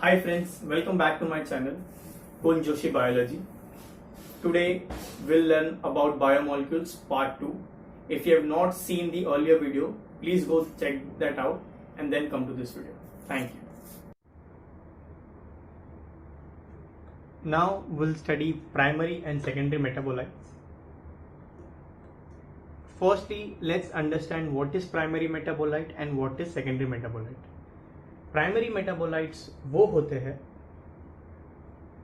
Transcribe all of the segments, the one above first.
Hi friends, welcome back to my channel, Kul Joshi Biology. Today we'll learn about biomolecules part 2. If you have not seen the earlier video, please go check that out and then come to this video. Thank you. Now we'll study primary and secondary metabolites. Firstly, let's understand what is primary metabolite and what is secondary metabolite. Primary metabolites वो होते हैं,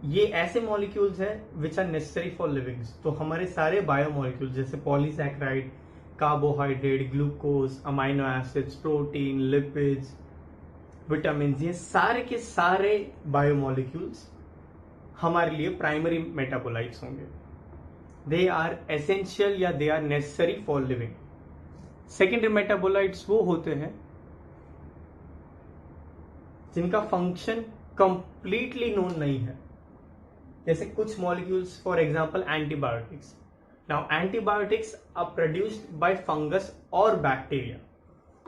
ये ऐसे molecules हैं which are necessary for livings. तो हमारे सारे biomolecules जैसे polysaccharide, carbohydrate, glucose, amino acids, protein, lipids, vitamin, ये सारे के सारे बायोमॉलिक्यूल्स हमारे लिए प्राइमरी मेटाबोलाइट्स होंगे. दे आर एसेंशियल या they are necessary for living. Secondary metabolites वो होते हैं जिनका फंक्शन कंप्लीटली नोन नहीं है, जैसे कुछ molecules, for example antibiotics. Now antibiotics are produced by fungus और बैक्टीरिया.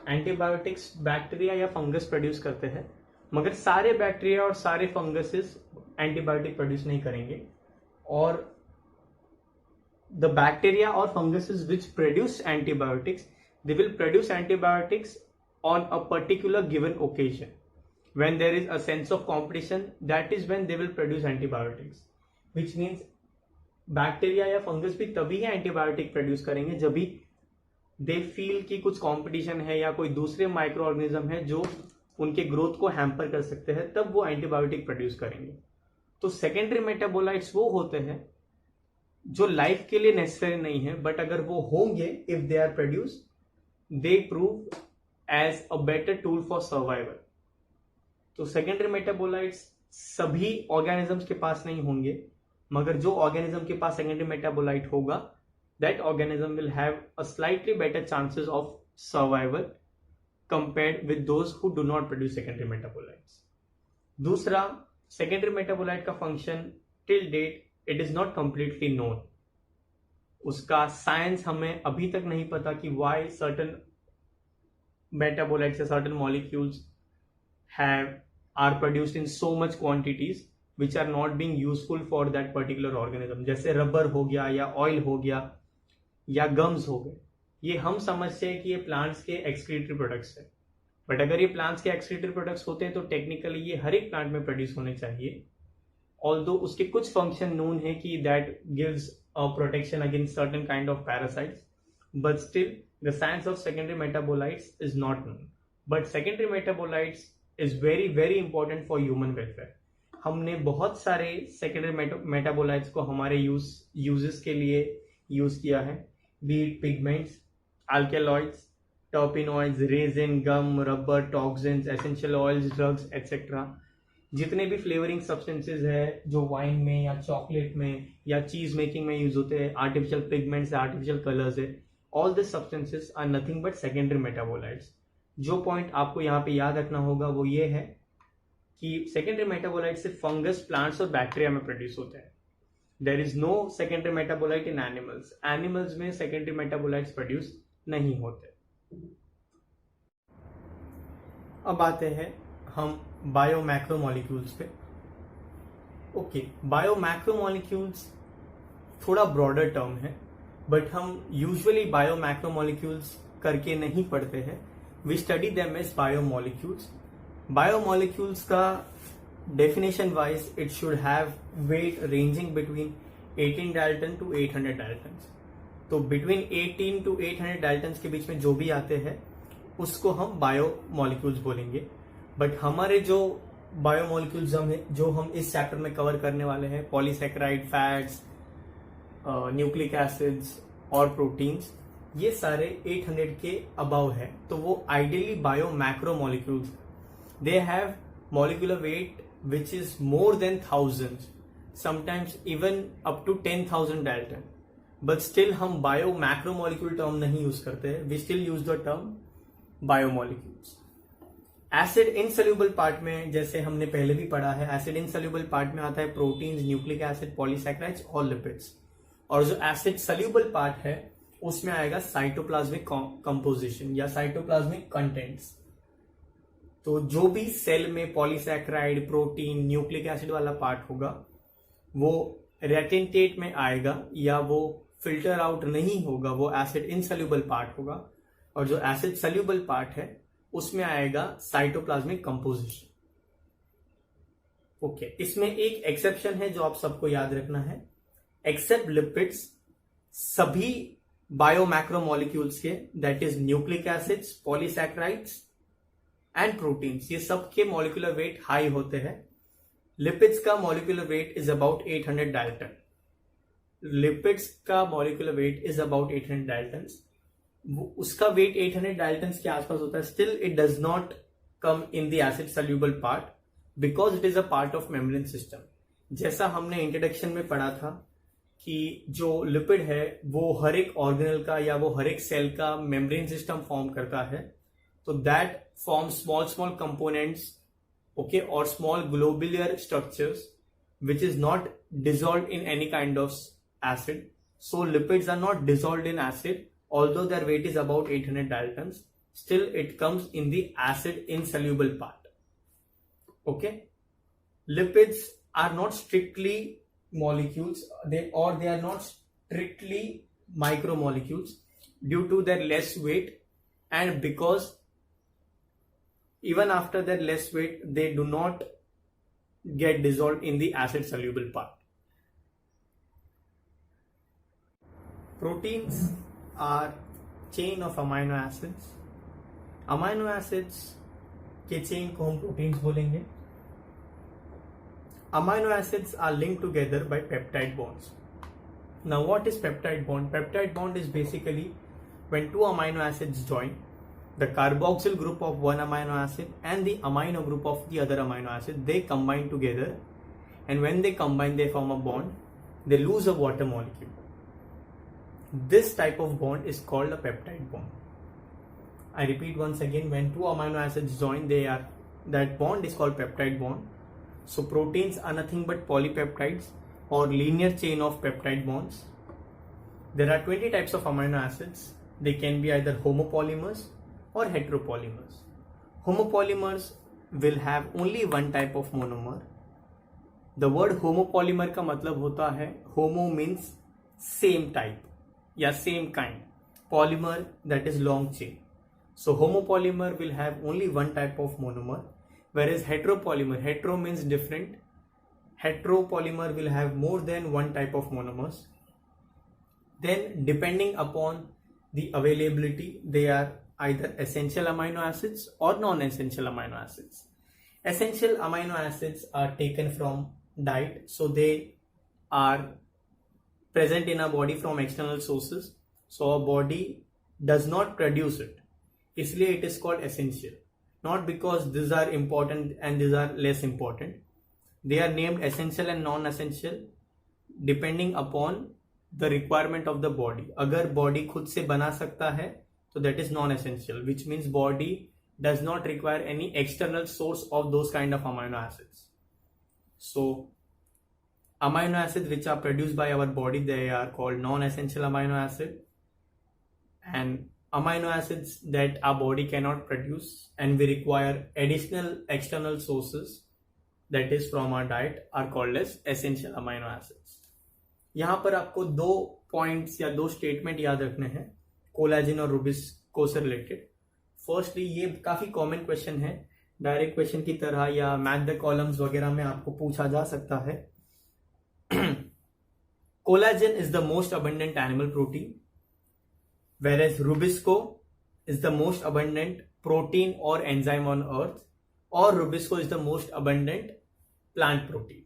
एंटीबायोटिक्स बैक्टीरिया या फंगस प्रोड्यूस करते हैं, मगर सारे बैक्टीरिया और सारे फंगसेस एंटीबायोटिक प्रोड्यूस नहीं करेंगे. और द बैक्टीरिया और funguses which produce antibiotics, they will produce antibiotics on a particular given occasion. When there is a sense of competition, that is when they will produce antibiotics, which means bacteria या fungus भी तभी है antibiotic produce करेंगे जब भी they feel कि कुछ competition है या कोई दूसरे माइक्रो ऑर्गेनिज्म है जो उनके ग्रोथ को हैम्पर कर सकते हैं, तब वो एंटीबायोटिक प्रोड्यूस करेंगे. तो सेकेंडरी मेटाबोलाइट्स वो होते हैं जो लाइफ के लिए नेसेसरी नहीं है, बट अगर वो होंगे, if they are produce, they prove as a better tool for survival. तो सेकेंडरी मेटाबोलाइट्स सभी ऑर्गेनिजम्स के पास नहीं होंगे, मगर जो ऑर्गेनिज्म के पास सेकेंडरी मेटाबोलाइट होगा, that organism will have a slightly better chances of survival compared with those who do not produce secondary metabolites. दूसरा, सेकेंडरी मेटाबोलाइट का function till date it is not completely known. उसका science हमें अभी तक नहीं पता कि वाई सर्टन मेटाबोलाइट्स या certain molecules are produced in so much quantities which are not being useful for that particular organism. जैसे रबर हो गया या ऑयल हो गया या गम्स हो गए, ये हम समझते हैं कि ये प्लांट्स के एक्सक्रीटरी प्रोडक्ट्स है, बट अगर ये प्लांट्स के एक्सक्रीटरी प्रोडक्ट्स होते हैं तो टेक्निकली ये हर एक प्लांट में प्रोड्यूस होने चाहिए. ऑल्दो उसके कुछ फंक्शन नोन है कि that gives a protection against certain kind of parasites, but still the science of secondary metabolites is not known. But secondary metabolites is very very important for human welfare. हमने बहुत सारे secondary metabolites को हमारे uses के लिए use किया है, be it pigments, alkaloids, terpenoids, resin, gum, rubber, toxins, essential oils, drugs etcetera. जितने भी फ्लेवरिंग सब्सटेंसेज है जो वाइन में या चॉकलेट में या चीज मेकिंग में यूज होते हैं, आर्टिफिशियल पिगमेंट्स, आर्टिफिशियल कलर्स है, all this substances are nothing but secondary metabolites. जो पॉइंट आपको यहाँ पे याद रखना होगा वो ये है कि सेकेंडरी मेटाबोलाइट से फंगस, प्लांट्स और बैक्टीरिया में प्रोड्यूस होते हैं. There is no secondary metabolite in animals. Animals में सेकेंडरी मेटाबोलाइट्स प्रोड्यूस नहीं होते. अब आते हैं हम बायो मैक्रो मॉलिक्यूल्स पे. ओके, बायो मैक्रो मॉलिक्यूल्स थोड़ा ब्रॉडर टर्म है, बट हम यूजुअली बायो मैक्रो मॉलिक्यूल्स करके नहीं पढ़ते हैं. We study them as biomolecules. Biomolecules का definition wise it should have weight ranging between 18 Dalton to 800 Daltons. तो between 18 to 800 Daltons के बीच में जो भी आते हैं उसको हम biomolecules बोलेंगे. बट हमारे जो biomolecules जो हम इस चैप्टर में कवर करने वाले हैं, पॉलीसैकेराइड, फैट्स, न्यूक्लिक एसिड्स और प्रोटीन्स, ये सारे 800 के अबव है, तो वो ideally bio macro molecules. They have molecular weight which is more than thousands, sometimes even up to 10,000 dalton. But still हम बायो मैक्रो मॉलिक्यूल टर्म नहीं यूज करते हैं, we still use the term biomolecules. Acid insoluble part में, जैसे हमने पहले भी पढ़ा है, एसिड इनसोल्यूबल पार्ट में आता है प्रोटीन्स, न्यूक्लिक एसिड, पॉलीसैकेराइड्स और लिपिड्स. और जो एसिड सोल्यूबल पार्ट है उसमें आएगा साइटोप्लाज्मिक कंपोजिशन या साइटोप्लाज्मिक कंटेंट्स. तो जो भी सेल में पॉलीसैकेराइड, प्रोटीन, न्यूक्लिक एसिड वाला पार्ट होगा वो रेटेंटेट में आएगा या वो फिल्टर आउट नहीं होगा, वो एसिड इनसोल्यूबल पार्ट होगा, और जो एसिड सोल्यूबल पार्ट है उसमें आएगा साइटोप्लाज्मिक कंपोजिशन। ओके, इसमें एक एक्सेप्शन है जो आप सबको याद रखना है। एक्सेप्ट लिपिड्स, सभी बायोमैक्रोमोलिक्यूल्स के, that is nucleic acids, polysaccharides and proteins, ये सबके मॉलिक्यूलर वेट हाई होते हैं। लिपिड्स का molecular weight is about 800 dalton. Lipids का molecular weight is about 800 daltons. उसका वेट 800 डाल्टन्स के आसपास होता है। Still it does not come in the acid soluble part because it is a part of membrane system. जैसा हमने introduction में पढ़ा था कि जो लिपिड है वो हर एक ऑर्गेनल का या वो हर एक सेल का मेम्ब्रेन सिस्टम फॉर्म करता है, तो that form small small components, okay, और small globular structures which is not dissolved in any kind of acid. So lipids are not dissolved in acid, although their weight is about 800 daltons. Still it comes in the acid insoluble part. Okay, lipids are not strictly molecules, they are not strictly micromolecules due to their less weight, and because even after their less weight they do not get dissolved in the acid soluble part. Proteins are chain of amino acids. Amino acids के chain को हम proteins बोलेंगे. Amino acids are linked together by peptide bonds. Now what is peptide bond? Peptide bond is basically when two amino acids join, the carboxyl group of one amino acid and the amino group of the other amino acid, they combine together, and when they combine they form a bond, they lose a water molecule. This type of bond is called a peptide bond. I repeat once again, when two amino acids join, that bond is called peptide bond. So proteins are nothing but polypeptides or linear chain of peptide bonds. There are 20 types of amino acids. They can be either homopolymers or heteropolymers. Homopolymers will have only one type of monomer. The word homopolymer का मतलब होता है, homo means same type या same kind, polymer that is long chain. So homopolymer will have only one type of monomer, whereas heteropolymer, hetero means different, heteropolymer will have more than one type of monomers. Then depending upon the availability, they are either essential amino acids or non-essential amino acids. Essential amino acids are taken from diet, so they are present in our body from external sources, so our body does not produce it. Isliye it is called essential, not because these are important and these are less important. They are named essential and non-essential depending upon the requirement of the body. अगर body खुद से बना सकता है so that is non-essential, which means body does not require any external source of those kind of amino acids. So amino acids which are produced by our body, they are called non-essential amino acid, and amino acids that our body cannot produce and we require additional external sources, that is from our diet, are called as essential amino acids. यहाँ पर आपको दो points या दो statement याद रखने हैं collagen और रुबिस्को से रिलेटेड. फर्स्टली, ये काफी कॉमन क्वेश्चन है, डायरेक्ट क्वेश्चन की तरह या मैथ द कॉलम्स वगैरह में आपको पूछा जा सकता है. Collagen is the most abundant animal protein, whereas Rubisco is the most abundant protein or enzyme on earth, or Rubisco is the most abundant plant protein.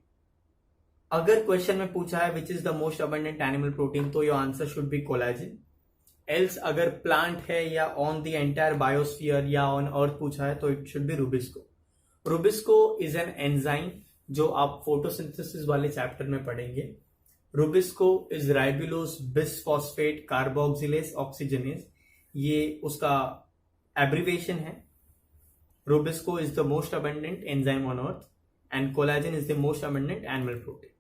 अगर क्वेश्चन में पूछा है which is the most abundant animal protein, तो your answer should be collagen. Else अगर plant है या on the entire biosphere या on earth पूछा है तो it should be Rubisco. Rubisco is an enzyme जो आप photosynthesis वाले चैप्टर में पढ़ेंगे. Rubisco is ribulose bisphosphate carboxylase oxygenase, ये उसका abbreviation है. Rubisco is the most abundant enzyme on earth and collagen is the most abundant animal protein.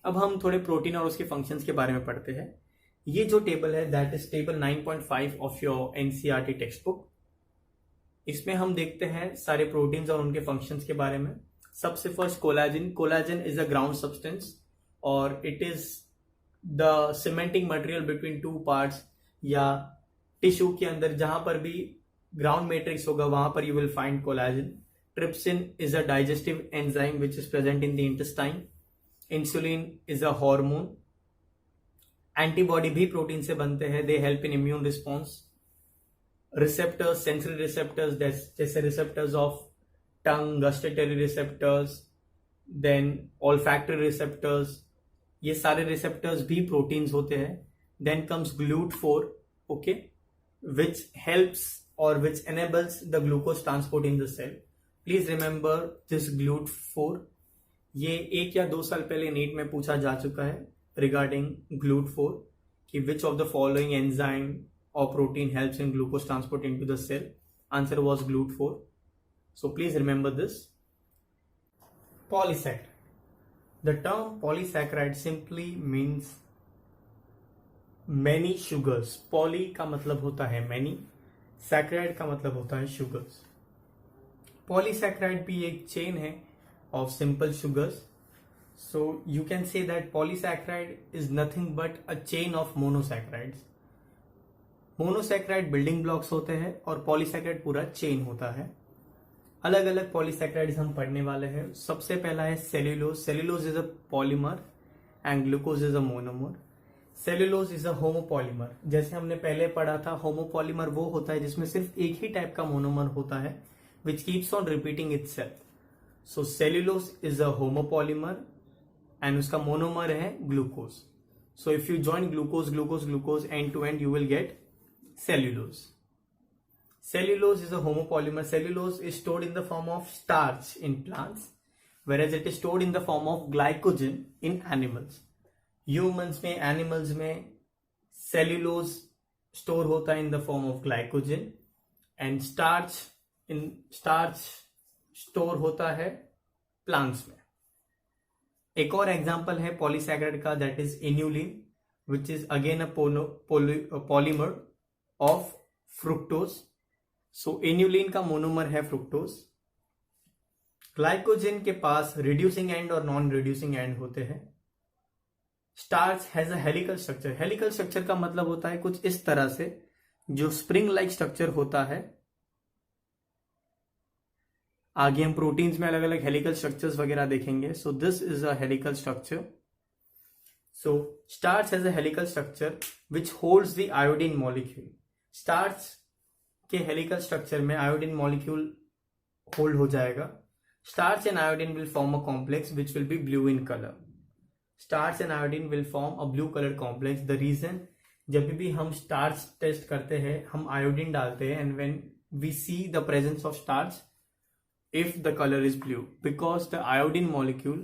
अब हम थोड़े प्रोटीन और उसके फंक्शंस के बारे में पढ़ते हैं. ये जो टेबल है that is table 9.5 of your NCERT text book. इसमें हम देखते हैं सारे प्रोटीन्स और उनके फंक्शंस के बारे में। सबसे first collagen. Collagen is a ground substance और it is the cementing material between two parts, या टिश्यू के अंदर जहां पर भी ग्राउंड मैट्रिक्स होगा वहां पर you will find collagen. Trypsin is a digestive enzyme which is present in the intestine. Insulin is a hormone. Antibody भी प्रोटीन से बनते हैं, they help in immune response. Receptors, sensory receptors जैसे receptors of tongue, gustatory receptors, then olfactory receptors, ये सारे रिसेप्टर्स भी proteins होते हैं। Then comes GLUT4, okay, which helps और which enables the glucose transport in the cell. Please remember this GLUT4. ये 1 या 2 साल पहले नीट में पूछा जा चुका है रिगार्डिंग GLUT4 कि which of the following enzyme or protein helps in glucose transport into the cell. Answer was GLUT4. So please remember this. Polysaccharide. The term polysaccharide simply means many sugars. Poly का मतलब होता है many, saccharide का मतलब होता है sugars. Polysaccharide भी एक chain है of simple sugars. So you can say that polysaccharide is nothing but a chain of monosaccharides. Monosaccharide building blocks होते हैं और पॉलीसैक्राइड पूरा चेन होता है। अलग अलग पॉलीसैक्राइड्स हम पढ़ने वाले हैं। सबसे पहला है cellulose. Cellulose is a polymer and glucose is a monomer. Cellulose is a homopolymer. जैसे हमने पहले पढ़ा था, होमोपॉलीमर वो होता है जिसमें सिर्फ एक ही टाइप का मोनोमर होता है which keeps on repeating itself. So cellulose is a homopolymer and उसका मोनोमर है glucose. So if you join glucose glucose glucose end to end you will get cellulose. Cellulose is a homopolymer. Cellulose is stored in the form of starch in plants, whereas it is stored in the form of glycogen in animals. Humans में, animals में cellulose store होता है in the form of glycogen and starch store होता है plants में. एक और example है पॉलीसैकेराइड का, that is inulin, which is again a polymer of fructose. So inulin का मोनोमर है fructose. ग्लाइकोजन के पास रिड्यूसिंग एंड और नॉन रिड्यूसिंग एंड होते हैं. Starch has a helical structure. Helical structure का मतलब होता है कुछ इस तरह से, जो स्प्रिंग लाइक स्ट्रक्चर होता है. आगे हम प्रोटीन्स में अलग अलग हेलिकल स्ट्रक्चर्स वगैरह देखेंगे. So this is a helical structure. So starch has a helical structure which holds the iodine molecule. Starch के हेलिकल स्ट्रक्चर में आयोडीन मॉलिक्यूल होल्ड हो जाएगा. Starch and iodine will form a complex which will be blue in colour. Starch and iodine will form a blue colour complex. The reason, जब भी हम starch test करते हैं हम iodine डालते हैं, and when we see the presence of starch, if the color is blue, because the iodine molecule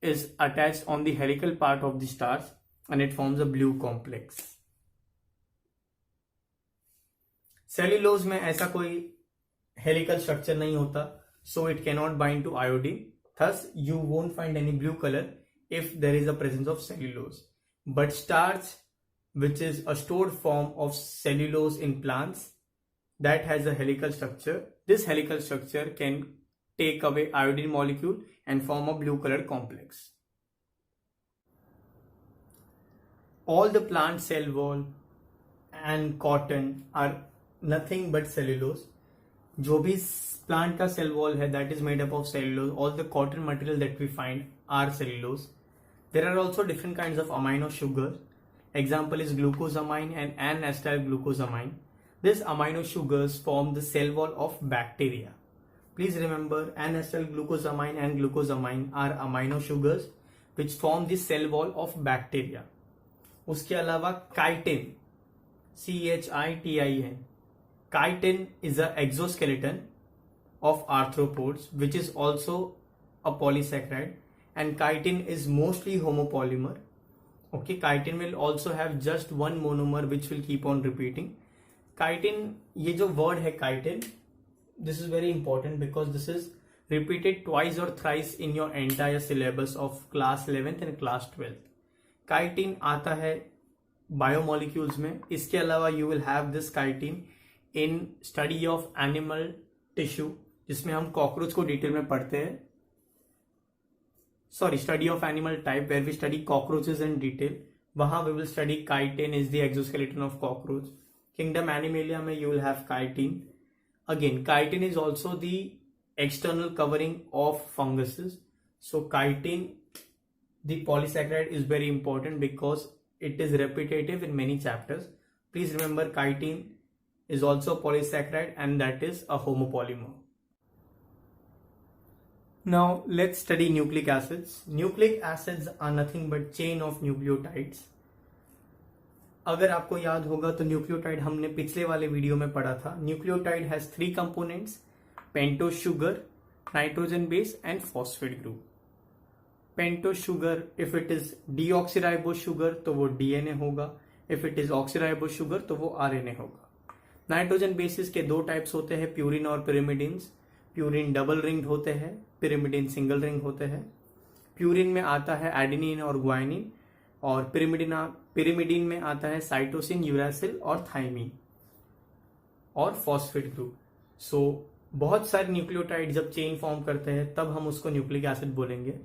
is attached on the helical part of the starch and it forms a blue complex. Cellulose में ऐसा कोई helical structure नहीं होता, so it cannot bind to iodine. Thus, you won't find any blue color if there is a presence of cellulose. But starch, which is a stored form of cellulose in plants, that has a helical structure. This helical structure can take away iodine molecule and form a blue color complex. All the plant cell wall and cotton are nothing but cellulose. जो भी plant का cell wall है, that is made up of cellulose. All the cotton material that we find are cellulose. There are also different kinds of amino sugar. Example is glucosamine and N-acetyl glucosamine. These amino sugars form the cell wall of bacteria. Please remember, N-acetyl glucosamine and glucosamine are amino sugars which form the cell wall of bacteria. उसके अलावा chitin, CHITIN. Chitin is an exoskeleton of arthropods which is also a polysaccharide, and chitin is mostly homopolymer. Okay, chitin will also have just one monomer which will keep on repeating. Chitin, ये जो word है chitin, this is very important because this is repeated twice or thrice in your entire syllabus of class 11th and class 12th. Chitin आता है biomolecules में. इसके अलावा you will have this chitin in study of animal tissue, जिसमें हम cockroach को detail में पढ़ते हैं. Sorry, study of animal type where we study cockroaches in detail. वहां we will study chitin is the exoskeleton of cockroach. Kingdom Animalia में you will have chitin. Again chitin is also the external covering of funguses. So chitin, the polysaccharide is very important because it is repetitive in many chapters. Please remember chitin is also a polysaccharide and that is a homopolymer. Now let's study nucleic acids. Nucleic acids are nothing but chain of nucleotides. अगर आपको याद होगा तो nucleotide हमने पिछले वाले video में पढ़ा था. Nucleotide has 3 components, pentose sugar, nitrogen base and phosphate group. Pentose sugar, if it is deoxyribose sugar तो वो डीएनए होगा, if it is oxyribose sugar तो वो आरएनए होगा. नाइट्रोजन बेसिस के 2 टाइप्स होते हैं, प्यूरिन और पिरिमिडिन्स. प्यूरिन डबल रिंग्ड होते हैं, पिरिमिडिन सिंगल रिंग होते हैं. प्यूरिन में आता है एडेनिन और ग्वाइनिन और पिरिमिडिन में आता है साइटोसिन, यूरासिल और थाइमिन और फॉस्फेट ग्रुप. सो बहुत सारे न्यूक्लियोटाइड जब चेन फॉर्म करते हैं तब हम उसको न्यूक्लिक एसिड बोलेंगे.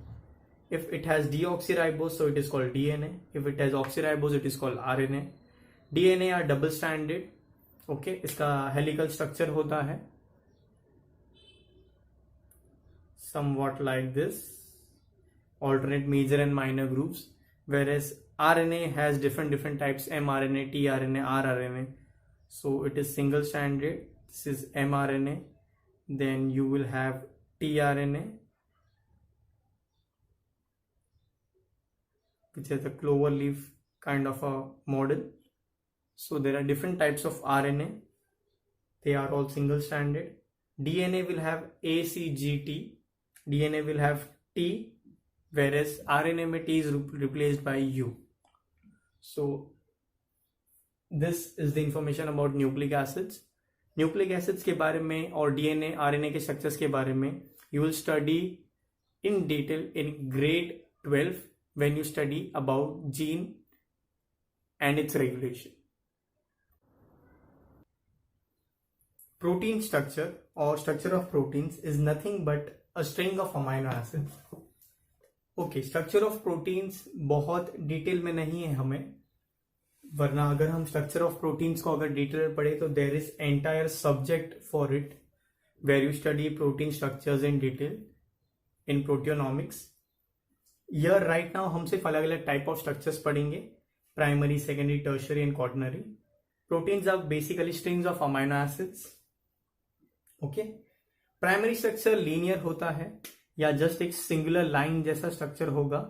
If it has deoxyribose, so it is called DNA. If it has oxyribose, it is called RNA. DNA are double stranded. Okay, इसका helical structure होता है somewhat like this, alternate major and minor groups. Whereas RNA has different types: mRNA, tRNA, rRNA. So it is single stranded. This is mRNA. Then you will have tRNA, which is a clover leaf kind of a model. So there are different types of RNA. They are all single stranded. DNA will have A, C, G, T. DNA will have T, whereas RNA में T is replaced by U. So this is the information about nucleic acids. Nucleic acids के बारे में और DNA, RNA के structures के बारे में you will study in detail in grade 12 when you study about gene and its regulation. Protein structure or structure of proteins is nothing but a string of amino acids. Okay, structure of proteins बहुत detail में नहीं है हमें, वरना अगर हम structure of proteins को अगर डिटेल पढ़े तो there is entire subject for it where you study protein structures in detail in proteomics. Here right now हम सिर्फ अलग अलग टाइप ऑफ स्ट्रक्चर्स पढ़ेंगे, primary, secondary, tertiary and quaternary. Proteins are basically strings of amino acids. Okay, primary structure linear होता है या just एक singular line जैसा स्ट्रक्चर होगा.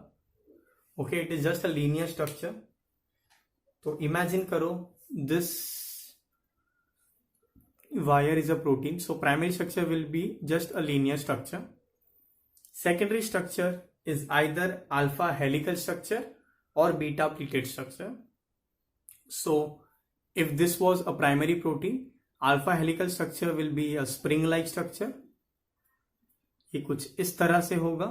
Okay, it is just a linear structure. तो इमेजिन करो this wire is a protein. So primary structure will be just a linear structure. Secondary structure is either alpha helical structure or beta pleated structure. So if this was a primary protein, alpha helical structure will be a spring like structure. ये कुछ इस तरह से होगा.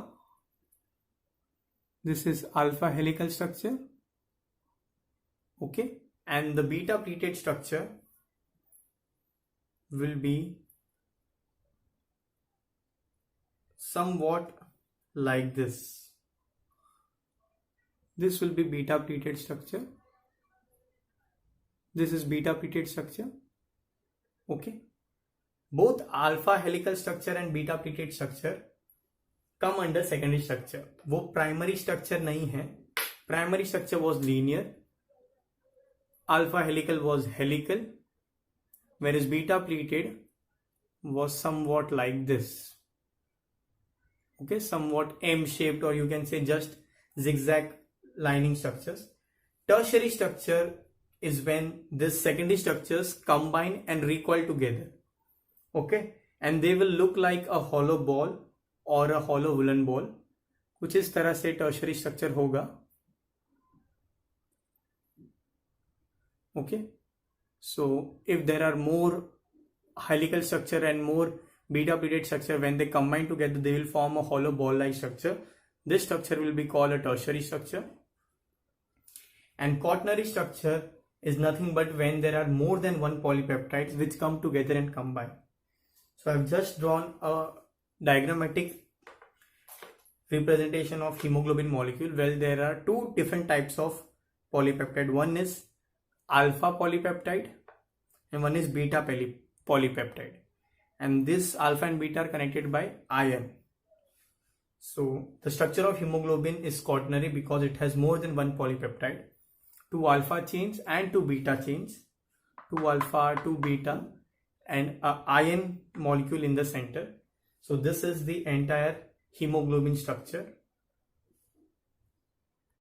This is alpha helical structure. Okay, and the beta pleated structure will be somewhat like this. This will be beta pleated structure. This is beta pleated structure. Okay, both alpha helical structure and beta pleated structure come under secondary structure. वो primary structure नहीं है. Primary structure was linear, alpha helical was helical, whereas beta pleated was somewhat like this. Okay, somewhat M-shaped, or you can say just zigzag lining structures. Tertiary structure is when these secondary structures combine and recoil together. Okay, and they will look like a hollow ball or a hollow woolen ball. कुछ इस तरह से tertiary structure होगा. Okay, so if there are more helical structure and more beta pleated structure, when they combine together they will form a hollow ball like structure. This structure will be called a tertiary structure. And quaternary structure is nothing but when there are more than one polypeptides which come together and combine. So I've just drawn a diagrammatic representation of hemoglobin molecule where there are two different types of polypeptide. One is alpha polypeptide and one is beta polypeptide, and this alpha and beta are connected by ion. So the structure of hemoglobin is quaternary because it has more than one polypeptide, two alpha chains and two beta chains, two alpha, two beta, and an ion molecule in the center. So this is the entire hemoglobin structure.